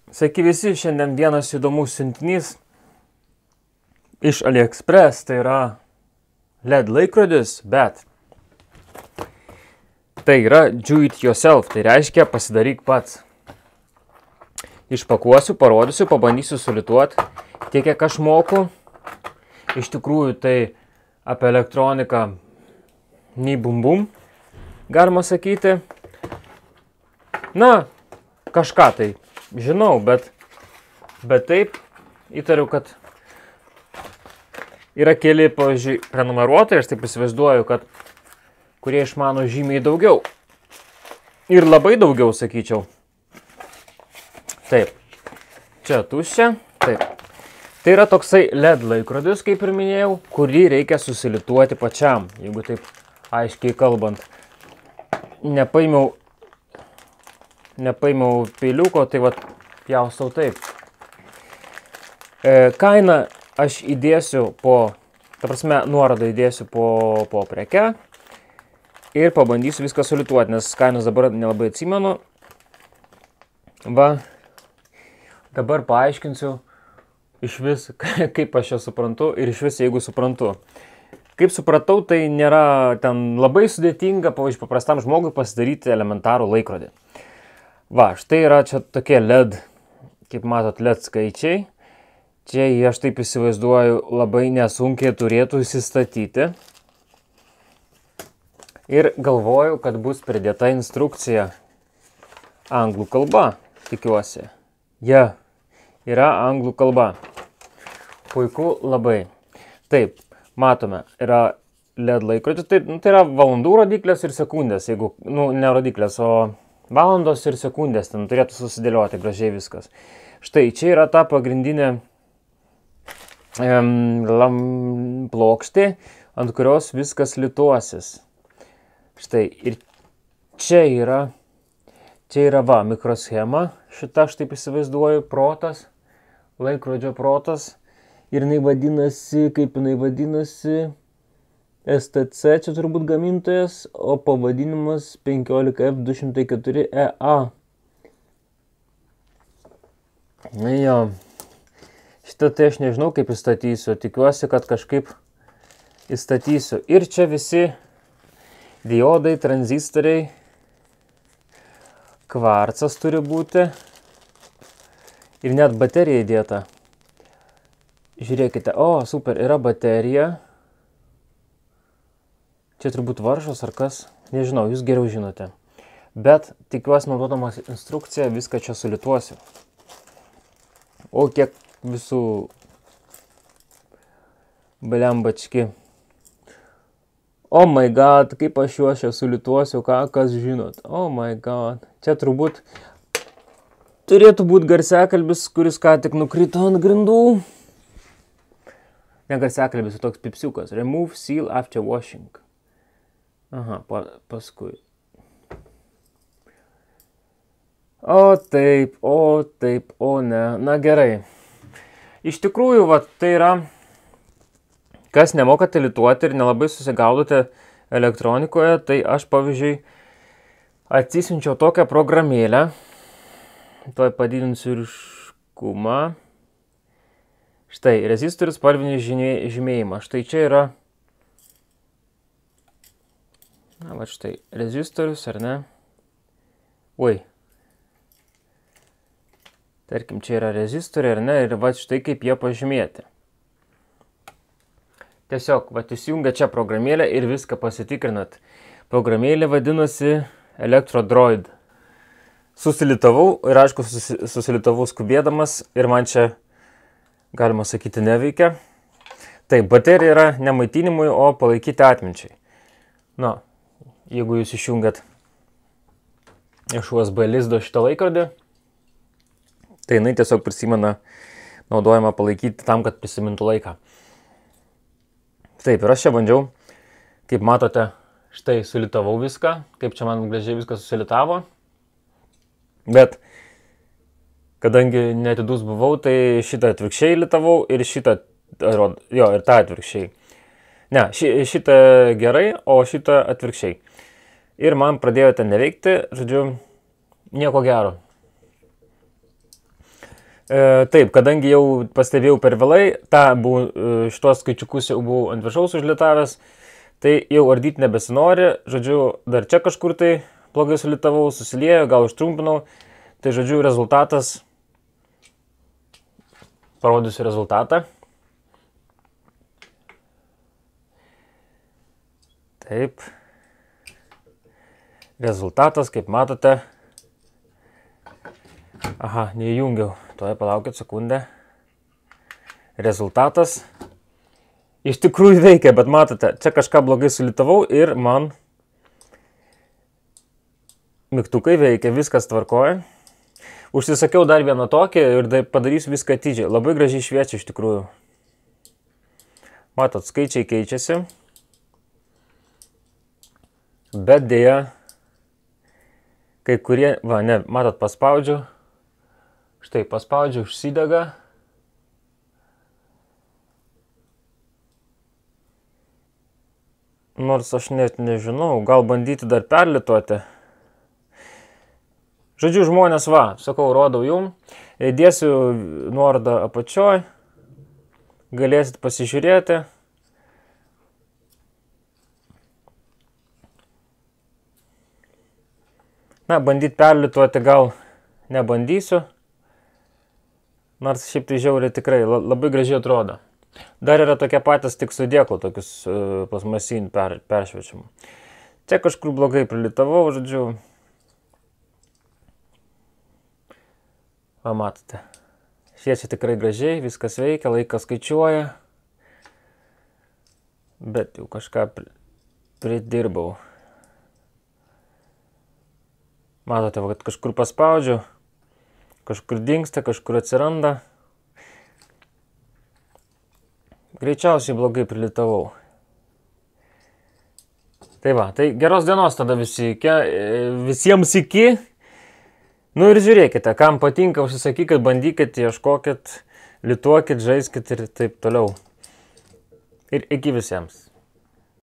Sveiki visi, šiandien vienas įdomus siuntinys iš AliExpress, tai yra LED laikrodis, bet tai yra do it yourself, tai reiškia pasidaryk pats. Išpakuosiu, parodysiu, pabandysiu sulituoti tiek, kiek aš moku. Iš tikrųjų tai apie elektroniką nei bum bum, galima sakyti. Na, kažką tai žinau, bet taip įtariu, kad yra keli, pavyzdžiui, prenumeruotojai, aš taip įsivaizduoju, kad kurie išmano žymiai daugiau. Ir labai daugiau, sakyčiau. Taip, čia tuščia, taip. Tai yra toksai LED laikrodis, kaip ir minėjau, kurį reikia susilituoti pačiam, jeigu taip aiškiai kalbant. Nepaimiau peiliuko, tai vat pjaustau taip. Kainą aš įdėsiu nuorodą įdėsiu po preke ir pabandysiu viską sulituoti, nes kainos dabar nelabai atsimenu. Va, dabar paaiškinsiu iš vis, kaip aš ją suprantu ir iš vis, jeigu suprantu. Kaip supratau, tai nėra ten labai sudėtinga, pavyzdžiui, paprastam žmogui pasidaryti elementarų laikrodį. Va, štai yra čia tokie LED, kaip matot, LED skaičiai. Čia aš taip įsivaizduoju, labai nesunkiai turėtų įsistatyti. Ir galvoju, kad bus pridėta instrukcija anglų kalba, tikiuosi. Ja, yra anglų kalba. Puiku labai. Taip, matome, yra LED laikrodis, tai yra valandų rodiklės ir sekundės, jeigu, ne rodiklės, o valandos ir sekundės, ten turėtų susidėlioti gražiai viskas. Štai, čia yra ta pagrindinė plokštė, ant kurios viskas lituosis. Štai, ir čia yra va, mikroschema, šita, aš taip įsivaizduoju, protas, laikrodžio protas, ir jinai vadinasi, STC, čia turbūt gamintojas, o pavadinimas 15F204EA. Na jo, šitą tai aš nežinau, kaip įstatysiu, tikiuosi, kad kažkaip įstatysiu. Ir čia visi diodai, tranzistoriai, kvarcas turi būti ir net baterija įdėta. Žiūrėkite, o, super, yra baterija. Čia turbūt varžos ar kas, nežinau, jūs geriau žinote. Bet tikiuosi, naudodamas instrukciją, viską čia sulituosiu. O kiek visų blembački. Oh my god, kaip aš juos čia sulituosiu, kas žinot. Oh my god. Čia turbūt turėtų būti garsiakalbis, kuris ką tik nukrito ant grindų. Ne garsiakalbis, toks pipsiukas. Remove seal after washing. Aha, paskui. O taip, o ne. Na gerai. Iš tikrųjų, va, tai yra, kas nemokate lituoti ir nelabai susigaudote elektronikoje, tai aš, pavyzdžiui, atsisiunčiau tokią programėlę. Tuoj padidinsiu ryškumą. Štai, rezistorius spalvinis žymėjimas. Štai čia yra, na, va štai, rezistorius, ar ne? Oi. Tarkim, čia yra rezistoriai, ar ne? Ir va štai kaip jie pažymėti. Tiesiog, va, įsijungia čia programėlę ir viską pasitikrinat. Programėlė vadinasi Elektrodroid. Susilitavau ir aišku, susilitavau skubėdamas ir man čia, galima sakyti, neveikia. Taip, baterija yra ne maitinimui, o palaikyti atminčiai. Na, jeigu jūs išjungiat iš USB lizdo šitą laikrodį, tai jinai tiesiog prisimena naudojama palaikyti tam, kad prisimintų laiką. Taip, ir aš čia bandžiau, kaip matote, štai sulitavau viską, kaip čia man gražiai viskas susilitavo. Bet, kadangi netidus buvau, tai šitą atvirkščiai litavau ir šitą, ir tą atvirkščiai. Ne, šitą gerai, o šitą atvirkščiai. Ir man pradėjo ten neveikti, žodžiu, nieko gero. Taip, kadangi jau pastebėjau per vėlai, šitos skaičiukus jau buvau ant viršaus užlitavęs, tai jau ardyti nebesinori, žodžiu, dar čia kažkur tai blogai sulitavau, susiliejo, gal užtrumpinau, tai žodžiu, rezultatas, parodysiu rezultatą. Taip, rezultatas, kaip matote, aha, neįjungiau, toje palaukit sekundę, rezultatas iš tikrųjų veikia, bet matote, čia kažką blogai sulitavau ir man mygtukai veikia, viskas tvarkoja. Užsisakiau dar vieną tokį ir padarysiu viską atidžiai, labai gražiai šviečia iš tikrųjų. Matot, skaičiai keičiasi. Bet dėja, kai kurie, matot, paspaudžiu, štai paspaudžiu, užsidega. Nors aš net nežinau, gal bandyti dar perlituoti. Žodžiu, žmonės, sakau, rodau jum, dėsiu nuorodą apačioj, galėsit pasižiūrėti. Na, bandyti perlituoti gal nebandysiu, nors šiaip tai žiauriai tikrai labai gražiai atrodo. Dar yra tokie patys tik su dėklu, tokius plasmasinių peršviečiamų. Čia kažkur blogai prilitavau, žodžiu. Va, matote. Šviečia tikrai gražiai, viskas veikia, laikas skaičiuoja. Bet jau kažką pridirbau. Matote, kad kažkur paspaudžiu, kažkur dingsta, kažkur atsiranda. Greičiausiai blogai prilitavau. Tai va, tai geros dienos tada visiems iki. Nu ir žiūrėkite, kam patinka, užsisakykit, bandykit, ieškokit, lituokit, žaiskit ir taip toliau. Ir iki visiems.